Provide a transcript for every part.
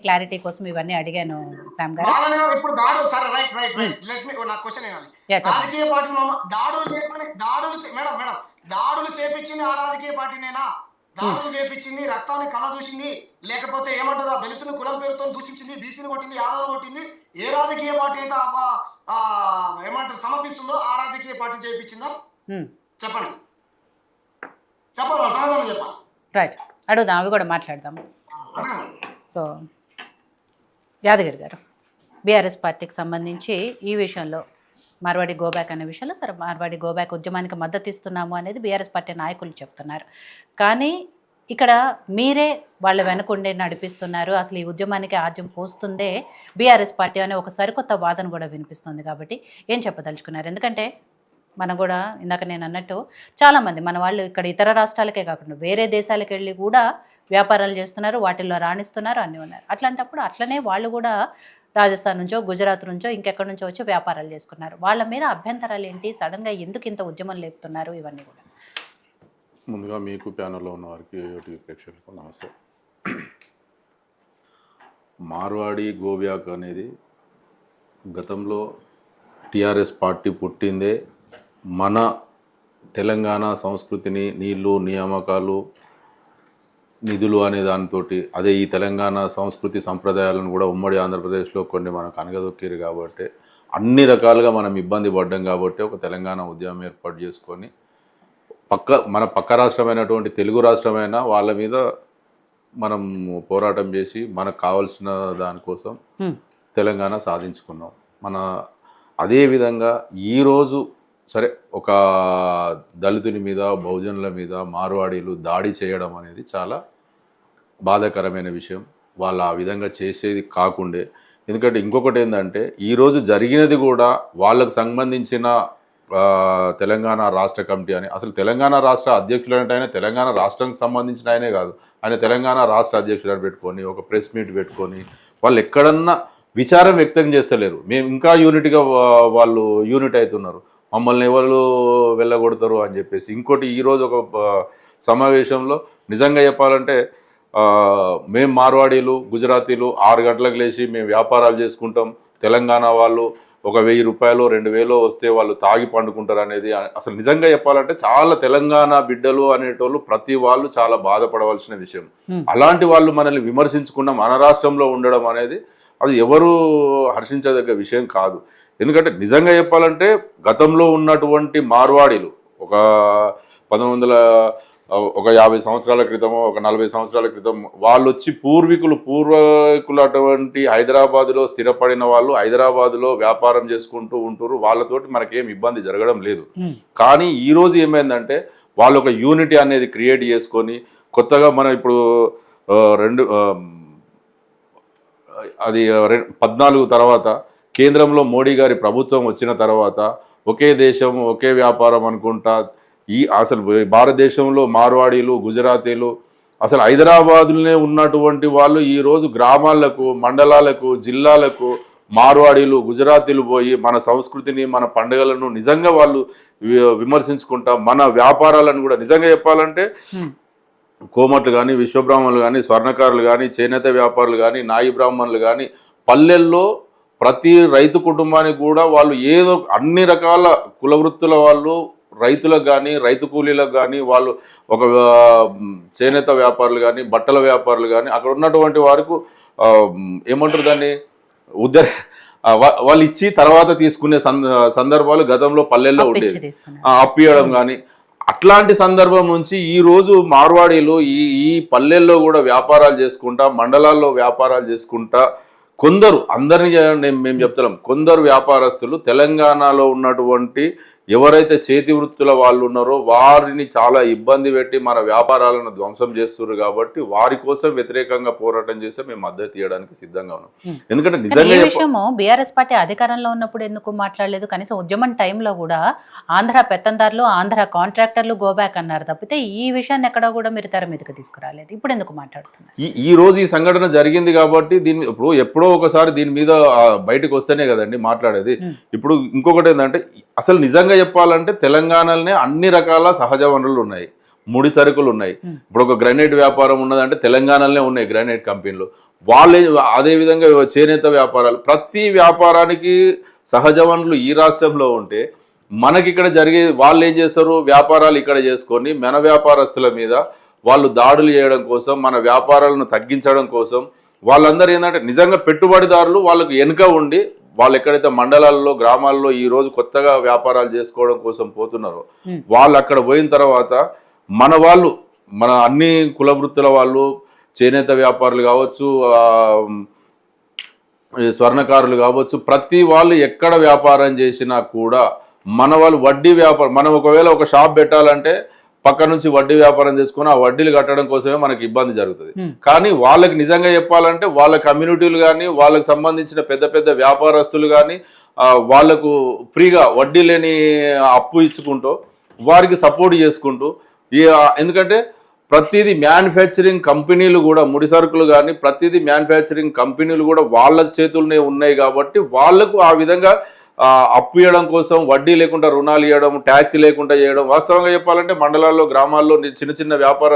Clarity కోసం ఇవన్నీ అడిగాను సామ్ గారు. వాళ్ళనే ఇప్పుడు దాడులు సరే రైట్ రైట్ హ్మ్. రైట్ లెట్ మీ నా క్వశ్చన్ వినాలి. యాహ్! చెప్పండి. రాజకీయ పార్టీలు దాడులు చేయమని మేడం మేడం దాడులు చేపించింది ఆ రాజకీయ పార్టీనేనా? హ్మ్. దాడులు చేపించింది, రక్తాన్ని కళ్ళదూసింది, లేకపోతే ఏమంటారు ఆ దళితుని కులం పేరుతో దూషించింది, బీసీని కొట్టింది, యాదవ్‌ని కొట్టింది. ఏ రాజకీయ పార్టీ అయితే ఏమంటారు సమర్థిస్తుందో ఆ రాజకీయ పార్టీ చేపించిందా? హ్మ్. చెప్పండి. చెప్పాలి వాళ్ళు సమాధానం చెప్పాలి. రైట్. అడుగుదాం. అవి కూడా మాట్లాడదాము. అడగండి. సో, యాదగిరి గారు, బీఆర్ఎస్ పార్టీకి సంబంధించి ఈ విషయంలో మార్వాడి గోబ్యాక్ అనే విషయంలో సరే మార్వాడి గోబ్యాక్ ఉద్యమానికి మద్దతు ఇస్తున్నాము అనేది బీఆర్ఎస్ పార్టీ నాయకులు చెప్తున్నారు. కానీ ఇక్కడ మీరే వాళ్ళ వెనకుండే నడిపిస్తున్నారు. అసలు ఈ ఉద్యమానికి ఆజ్యం పోస్తుందే బీఆర్ఎస్ పార్టీ అనే ఒక సరికొత్త వాదన కూడా వినిపిస్తుంది. కాబట్టి ఏం చెప్పదలుచుకున్నారు? ఎందుకంటే మనం కూడా ఇందాక నేను అన్నట్టు చాలామంది మన వాళ్ళు ఇక్కడ ఇతర రాష్ట్రాలకే కాకుండా వేరే దేశాలకు వెళ్ళి కూడా వ్యాపారాలు చేస్తున్నారు, వాటిల్లో రాణిస్తున్నారు, అన్నీ ఉన్నారు. అట్లాంటప్పుడు అట్లనే వాళ్ళు కూడా రాజస్థాన్ నుంచో గుజరాత్ నుంచో ఇంకెక్కడి నుంచో వచ్చి వ్యాపారాలు చేసుకున్నారు. వాళ్ళ మీద అభ్యంతరాలు ఏంటి? సడన్గా ఎందుకు ఇంత ఉద్యమం లేపుతున్నారు? ఇవన్నీ కూడా. ముందుగా మీకు ప్యానల్లో ఉన్న వారికి టీవీ ప్రేక్షకులకు నమస్తే. మార్వాడి గోబ్యాక్ అనేది గతంలో టీఆర్ఎస్ పార్టీ పుట్టిందే మన తెలంగాణ సంస్కృతిని నీళ్లు నియామకాలు నిధులు అనే దానితోటి అదే ఈ తెలంగాణ సంస్కృతి సంప్రదాయాలను కూడా ఉమ్మడి ఆంధ్రప్రదేశ్లో కొన్ని మనకు అనగదొక్కిరు కాబట్టి అన్ని రకాలుగా మనం ఇబ్బంది పడ్డాం కాబట్టి ఒక తెలంగాణ ఉద్యమం ఏర్పాటు చేసుకొని మన పక్క రాష్ట్రమైనటువంటి తెలుగు రాష్ట్రమైన వాళ్ళ మీద మనం పోరాటం చేసి మనకు కావాల్సిన దానికోసం తెలంగాణ సాధించుకున్నాం. అదేవిధంగా ఈరోజు సరే ఒక దళితుని మీద బహుజనుల మీద మార్వాడీలు దాడి చేయడం అనేది చాలా బాధాకరమైన విషయం. వాళ్ళు ఆ విధంగా చేసేది కాకుండే, ఎందుకంటే ఇంకొకటి ఏంటంటే ఈరోజు జరిగినది కూడా వాళ్ళకు సంబంధించిన తెలంగాణ రాష్ట్ర కమిటీ అని, అసలు తెలంగాణ రాష్ట్ర అధ్యక్షుడు అంటే ఆయన తెలంగాణ రాష్ట్రానికి సంబంధించిన ఆయనే కాదు, ఆయన తెలంగాణ రాష్ట్ర అధ్యక్షుడు అని పెట్టుకొని ఒక ప్రెస్ మీట్ పెట్టుకొని వాళ్ళు ఎక్కడన్నా విచారం వ్యక్తం చేస్తలేరు. మేము ఇంకా యూనిట్గా వాళ్ళు యూనిట్ అవుతున్నారు, మమ్మల్ని ఎవరు వెళ్ళగొడతారు అని చెప్పేసి. ఇంకోటి ఈరోజు ఒక సమావేశంలో నిజంగా చెప్పాలంటే మేము మార్వాడీలు గుజరాతీలు 6 గంటలకు లేచి మేము వ్యాపారాలు చేసుకుంటాం, తెలంగాణ వాళ్ళు ఒక 1000 రూపాయలు 2000 వస్తే వాళ్ళు తాగి పండుకుంటారు అనేది అసలు నిజంగా చెప్పాలంటే చాలా తెలంగాణ బిడ్డలు అనేటోళ్ళు ప్రతి వాళ్ళు చాలా బాధపడవలసిన విషయం. అలాంటి వాళ్ళు మనల్ని విమర్శించకుండా మన రాష్ట్రంలో ఉండడం అనేది అది ఎవరు హర్షించదగ్గ విషయం కాదు. ఎందుకంటే నిజంగా చెప్పాలంటే గతంలో ఉన్నటువంటి మార్వాడీలు ఒక 50 సంవత్సరాల క్రితమో ఒక 40 సంవత్సరాల క్రితం వాళ్ళు వచ్చి పూర్వీకులు అటువంటి హైదరాబాదులో స్థిరపడిన వాళ్ళు హైదరాబాదులో వ్యాపారం చేసుకుంటూ ఉంటారు. వాళ్ళతోటి మనకేం ఇబ్బంది జరగడం లేదు. కానీ ఈరోజు ఏమైందంటే వాళ్ళు ఒక యూనిటీ అనేది క్రియేట్ చేసుకొని కొత్తగా మనం ఇప్పుడు 14 తర్వాత కేంద్రంలో మోడీ గారి ప్రభుత్వం వచ్చిన తర్వాత ఒకే దేశం ఒకే వ్యాపారం అనుకుంటా అసలు భారతదేశంలో మార్వాడీలు గుజరాతీలు అసలు హైదరాబాదులోనే ఉన్నటువంటి వాళ్ళు ఈరోజు గ్రామాలకు మండలాలకు జిల్లాలకు మార్వాడీలు గుజరాతీలు పోయి మన సంస్కృతిని మన పండుగలను నిజంగా వాళ్ళు విమర్శించుకుంటా మన వ్యాపారాలను కూడా నిజంగా చెప్పాలంటే కోమట్లు కానీ విశ్వబ్రాహ్మణులు కానీ స్వర్ణకారులు కానీ చేనేత వ్యాపారులు కానీ నాయి బ్రాహ్మణులు కానీ పల్లెల్లో ప్రతి రైతు కుటుంబానికి కూడా వాళ్ళు ఏదో అన్ని రకాల కుల వృత్తుల వాళ్ళు రైతులకు కానీ రైతు కూలీలకు కానీ వాళ్ళు ఒక చేనేత వ్యాపారులు కానీ బట్టల వ్యాపారులు కానీ అక్కడ ఉన్నటువంటి వారికి ఏమంటారు దాన్ని వాళ్ళు ఇచ్చి తర్వాత తీసుకునే సందర్భాలు గతంలో పల్లెల్లో ఉండేది, అప్పియడం కానీ. అట్లాంటి సందర్భం నుంచి ఈరోజు మార్వాడీలు ఈ పల్లెల్లో కూడా వ్యాపారాలు చేసుకుంటా మండలాల్లో వ్యాపారాలు చేసుకుంటా కొందరు అందరినీ మేము చెప్తున్నాం కొందరు వ్యాపారస్తులు తెలంగాణలో ఉన్నటువంటి ఎవరైతే చేతి వృత్తుల వాళ్ళు ఉన్నారో వారిని చాలా ఇబ్బంది పెట్టి మన వ్యాపారాలను ధ్వంసం చేస్తున్నారు. కాబట్టి వారి కోసం వ్యతిరేకంగా పోరాటం చేస్తే మేము మద్దతు ఇవ్వడానికి సిద్ధంగా ఉన్నాం. ఎందుకంటే నిజంగా బీఆర్ఎస్ పార్టీ అధికారంలో ఉన్నప్పుడు ఎందుకు మాట్లాడలేదు? కనీసం ఉద్యమం టైంలో కూడా ఆంధ్ర పెత్తందారులు ఆంధ్ర కాంట్రాక్టర్లు గోబ్యాక్ అన్నారు తప్పితే ఈ విషయాన్ని ఎక్కడ కూడా మీరు తెర మీదకి తీసుకురాలేదు. ఇప్పుడు ఎందుకు మాట్లాడుతున్నారు? ఈ రోజు ఈ సంఘటన జరిగింది కాబట్టి దీన్ని ఇప్పుడు ఎప్పుడో ఒకసారి దీని మీద బయటకు వస్తేనే కదండి మాట్లాడేది. ఇప్పుడు ఇంకొకటి ఏంటంటే అసలు నిజంగా చెప్పాలంటే తెలంగాణలోనే అన్ని రకాల సహజ వనరులు ఉన్నాయి, ముడి సరుకులు ఉన్నాయి. ఇప్పుడు ఒక గ్రానైట్ వ్యాపారం ఉన్నదంటే తెలంగాణలోనే ఉన్నాయి గ్రానైట్ కంపెనీలు. వాళ్ళే అదేవిధంగా చేనేత వ్యాపారాలు, ప్రతి వ్యాపారానికి సహజ వనరులు ఈ రాష్ట్రంలో ఉంటే మనకి ఇక్కడ జరిగే వాళ్ళు ఏం చేస్తారు, వ్యాపారాలు ఇక్కడ చేసుకొని మన వ్యాపారస్తుల మీద వాళ్ళు దాడులు చేయడం కోసం, మన వ్యాపారాలను తగ్గించడం కోసం వాళ్ళందరూ ఏంటంటే నిజంగా పెట్టుబడిదారులు వాళ్ళకు వెనుక ఉండి వాళ్ళు ఎక్కడైతే మండలాల్లో గ్రామాల్లో ఈ రోజు కొత్తగా వ్యాపారాలు చేసుకోవడం కోసం పోతున్నారో వాళ్ళు అక్కడ పోయిన తర్వాత మన వాళ్ళు, మన అన్ని కుల వృత్తుల వాళ్ళు, చేనేత వ్యాపారులు కావచ్చు, స్వర్ణకారులు కావచ్చు, ప్రతి వాళ్ళు ఎక్కడ వ్యాపారం చేసినా కూడా మన వాళ్ళు వడ్డీ వ్యాపారం, మనం ఒకవేళ ఒక షాప్ పెట్టాలంటే పక్క నుంచి వడ్డీ వ్యాపారం చేసుకుని ఆ వడ్డీలు కట్టడం కోసమే మనకి ఇబ్బంది జరుగుతుంది. కానీ వాళ్ళకి నిజంగా చెప్పాలంటే వాళ్ళ కమ్యూనిటీలు కానీ వాళ్ళకి సంబంధించిన పెద్ద పెద్ద వ్యాపారస్తులు కానీ వాళ్లకు ఫ్రీగా వడ్డీ లేని అప్పు ఇచ్చుకుంటూ వారికి సపోర్ట్ చేసుకుంటూ, ఎందుకంటే ప్రతిదీ మ్యానుఫ్యాక్చరింగ్ కంపెనీలు కూడా ముడి సరుకులు కానీ ప్రతిదీ మ్యానుఫ్యాక్చరింగ్ కంపెనీలు కూడా వాళ్ళ చేతుల్లోనే ఉన్నాయి కాబట్టి వాళ్లకు ఆ విధంగా అప్పు ఇవ్వడం కోసం వడ్డీ లేకుండా రుణాలు ఇవ్వడం, ట్యాక్సీ లేకుండా చేయడం. వాస్తవంగా చెప్పాలంటే మండలాల్లో గ్రామాల్లో చిన్న చిన్న వ్యాపార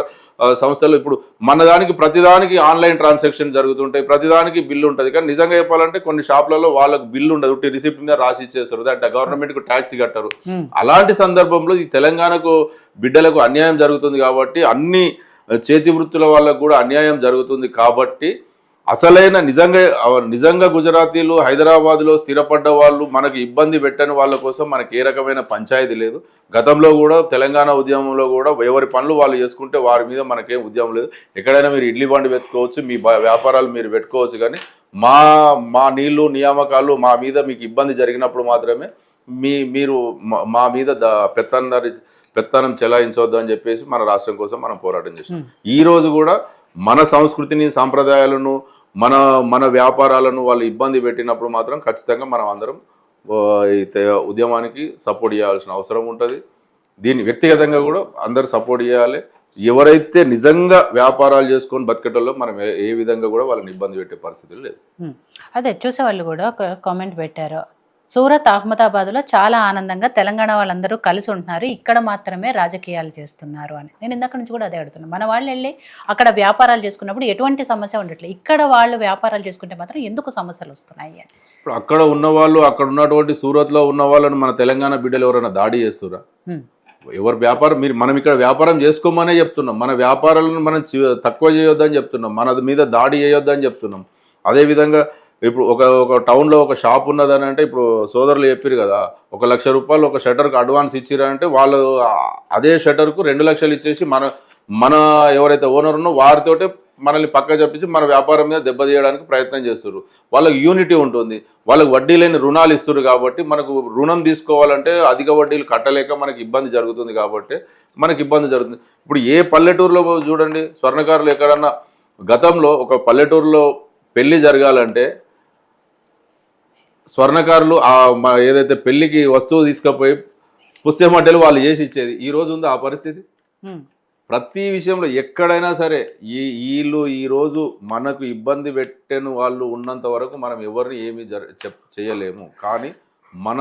సంస్థలు ఇప్పుడు మన దానికి ప్రతిదానికి ఆన్లైన్ ట్రాన్సాక్షన్ జరుగుతుంటాయి, ప్రతిదానికి బిల్లు ఉంటుంది. కానీ నిజంగా చెప్పాలంటే కొన్ని షాపులలో వాళ్ళకు బిల్లు ఉండదు, రిసిప్ట్ మీద రాసి ఇచ్చేస్తారు, అంటే గవర్నమెంట్కు ట్యాక్సీ కట్టరు. అలాంటి సందర్భంలో ఈ తెలంగాణకు బిడ్డలకు అన్యాయం జరుగుతుంది కాబట్టి, అన్ని చేతి వృత్తుల వాళ్ళకు కూడా అన్యాయం జరుగుతుంది కాబట్టి అసలైన నిజంగా గుజరాతీలు హైదరాబాద్లో స్థిరపడ్డ వాళ్ళు మనకి ఇబ్బంది పెట్టని వాళ్ళ కోసం మనకి ఏ రకమైన పంచాయతీ లేదు. గతంలో కూడా తెలంగాణ ఉద్యమంలో కూడా ఎవరి పనులు వాళ్ళు చేసుకుంటే వారి మీద మనకేం ఉద్యమం లేదు. ఎక్కడైనా మీరు ఇడ్లీ బండి పెట్టుకోవచ్చు, మీ వ్యాపారాలు మీరు పెట్టుకోవచ్చు, కానీ మా నీళ్లు నియామకాలు మా మీద మీకు ఇబ్బంది జరిగినప్పుడు మాత్రమే మీరు మా మీద పెత్తనం చెలాయించవద్దు అని చెప్పేసి మన రాష్ట్రం కోసం మనం పోరాటం చేసాం. ఈ రోజు కూడా మన సంస్కృతిని సాంప్రదాయాలను మన వ్యాపారాలను వాళ్ళు ఇబ్బంది పెట్టినప్పుడు మాత్రం ఖచ్చితంగా మనం అందరం ఉద్యమానికి సపోర్ట్ చేయాల్సిన అవసరం ఉంటుంది. దీన్ని వ్యక్తిగతంగా కూడా అందరు సపోర్ట్ చేయాలి. ఎవరైతే నిజంగా వ్యాపారాలు చేసుకొని బతికేటోళ్ళో మనం ఏ విధంగా కూడా వాళ్ళని ఇబ్బంది పెట్టే పరిస్థితులు లేదు. అదే చూసే వాళ్ళు కూడా ఒక కామెంట్ పెట్టారు, సూరత్ అహ్మదాబాద్లో చాలా ఆనందంగా తెలంగాణ వాళ్ళందరూ కలిసి ఉంటున్నారు, ఇక్కడ మాత్రమే రాజకీయాలు చేస్తున్నారు అని. నేను ఇందాక నుంచి కూడా అదే అడుగుతున్నాను. మన వాళ్ళు వెళ్ళి అక్కడ వ్యాపారాలు చేసుకున్నప్పుడు ఎటువంటి సమస్య ఉండట్లేదు, ఇక్కడ వాళ్ళు వ్యాపారాలు చేసుకుంటే మాత్రం ఎందుకు సమస్యలు వస్తున్నాయి అని. ఇప్పుడు అక్కడ ఉన్న వాళ్ళు, అక్కడ ఉన్నటువంటి సూరత్లో ఉన్న వాళ్ళని మన తెలంగాణ బిడ్డలు ఎవరైనా దాడి చేస్తురా? ఎవరు వ్యాపారం మనం ఇక్కడ వ్యాపారం చేసుకోమనే చెప్తున్నాం. మన వ్యాపారాలను మనం తక్కువ చేయొద్దని చెప్తున్నాం, మన మీద దాడి చేయొద్దని చెప్తున్నాం. అదేవిధంగా ఇప్పుడు ఒక టౌన్లో ఒక షాప్ ఉన్నదని అంటే, ఇప్పుడు సోదరులు చెప్పారు కదా, 1 లక్ష రూపాయలు ఒక షటర్కి అడ్వాన్స్ ఇచ్చిరంటే వాళ్ళు అదే షటర్కు 2 లక్షలు ఇచ్చేసి మన ఎవరైతే ఓనర్ ఉన్నో వారితోటే మనల్ని పక్క చెప్పించి మన వ్యాపారం మీద దెబ్బతీయడానికి ప్రయత్నం చేస్తారు. వాళ్ళకి యూనిటీ ఉంటుంది, వాళ్ళకి వడ్డీ లేని రుణాలు ఇస్తారు కాబట్టి మనకు రుణం తీసుకోవాలంటే అధిక వడ్డీలు కట్టలేక మనకి ఇబ్బంది జరుగుతుంది కాబట్టి మనకి ఇబ్బంది జరుగుతుంది. ఇప్పుడు ఏ పల్లెటూరులో చూడండి, స్వర్ణకారులు ఎక్కడన్నా గతంలో ఒక పల్లెటూరులో పెళ్లి జరగాలంటే స్వర్ణకారులు ఏదైతే పెళ్లికి వస్తువు తీసుకుపోయి పుస్తెమట్టెలు వాళ్ళు చేసి ఇచ్చేది. ఈ రోజు ఉంది ఆ పరిస్థితి. ప్రతి విషయంలో ఎక్కడైనా సరే వీళ్ళు ఈరోజు మనకు ఇబ్బంది పెట్టని వాళ్ళు ఉన్నంత వరకు మనం ఎవరిని ఏమీ చేయలేము. కానీ మన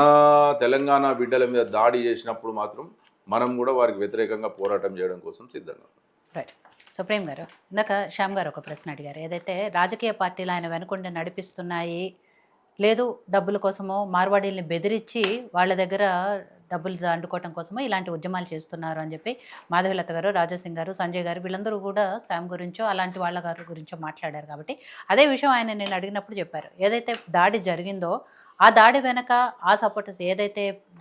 తెలంగాణ బిడ్డల మీద దాడి చేసినప్పుడు మాత్రం మనం కూడా వారికి వ్యతిరేకంగా పోరాటం చేయడం కోసం సిద్ధంగా. రైట్. సుప్రీం గారు, ఇందాక శ్యామ్ గారు ఒక ప్రశ్న అడిగారు, ఏదైతే రాజకీయ పార్టీలు ఆయన వెనుకుండి నడిపిస్తున్నాయి, లేదు డబ్బుల కోసమో మార్వాడీల్ని బెదిరించి వాళ్ళ దగ్గర డబ్బులు అండుకోవటం కోసమో ఇలాంటి ఉద్యమాలు చేస్తున్నారు అని చెప్పి మాధవీలత గారు, రాజాసింగ్ గారు, సంజయ్ గారు వీళ్ళందరూ కూడా శామ్ గురించో అలాంటి వాళ్ళ గారి గురించో మాట్లాడారు. కాబట్టి అదే విషయం ఆయన నేను అడిగినప్పుడు చెప్పారు, ఏదైతే దాడి జరిగిందో ఆ దాడి వెనక ఆ సపోర్టర్స్ ఏదైతే